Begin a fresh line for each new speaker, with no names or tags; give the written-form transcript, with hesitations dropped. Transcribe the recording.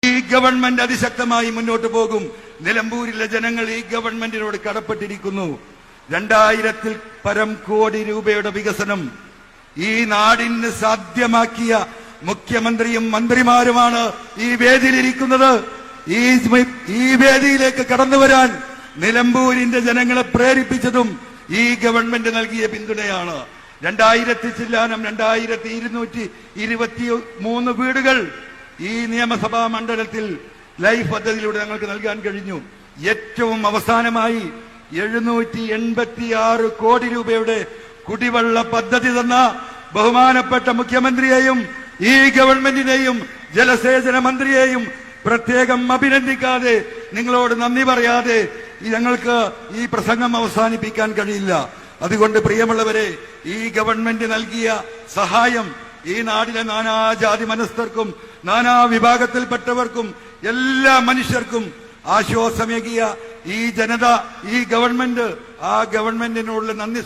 ഈ ഗവൺമെന്റ് അതിശക്തമായി മുന്നോട്ട് പോകും. നിലമ്പൂരിലെ ജനങ്ങൾ ഈ ഗവൺമെന്റിനോട് കടപ്പെട്ടിരിക്കുന്നു. 2000-ൽ പരം കോടി രൂപയുടെ വികസനം ഈ നാടിന് സാധ്യമാക്കിയ മുഖ്യമന്ത്രിയും മന്ത്രിമാരുമാണ് ഈ വേദിയിലിരിക്കുന്നത്. ഈ വേദിയിലേക്ക് കടന്നു വരാൻ നിലമ്പൂരിന്റെ ജനങ്ങളെ പ്രേരിപ്പിച്ചതും ഈ ഗവൺമെന്റ് നൽകിയ പിന്തുണയാണ്. 2223 വീടുകൾ ഈ നിയമസഭാ മണ്ഡലത്തിൽ ലൈഫ് പദ്ധതിയിലൂടെ ഞങ്ങൾക്ക് നൽകാൻ കഴിഞ്ഞു. ഏറ്റവും അവസാനമായി 786 കോടി രൂപയുടെ കുടിവെള്ള പദ്ധതി തന്ന ബഹുമാനപ്പെട്ട മുഖ്യമന്ത്രിയെയും ഈ ഗവൺമെന്റിനെയും ജലസേചന മന്ത്രിയെയും പ്രത്യേകം അഭിനന്ദിക്കാതെ, നിങ്ങളോട് നന്ദി പറയാതെ ഞങ്ങൾക്ക് ഈ പ്രസംഗം അവസാനിപ്പിക്കാൻ കഴിയില്ല. അതുകൊണ്ട് പ്രിയമുള്ളവരെ, ഈ ഗവൺമെന്റ് നൽകിയ സഹായം ഈ നാട്ടിലെ നാനാജാതി മനസ്ഥർക്കും നാനാ വിഭാഗത്തിൽപ്പെട്ടവർക്കും എല്ലാ മനുഷ്യർക്കും ആശ്വാസമേകിയ ഈ ജനത, ഈ ഗവൺമെന്റ്, ആ ഗവൺമെന്റിനോടുള്ള നന്ദി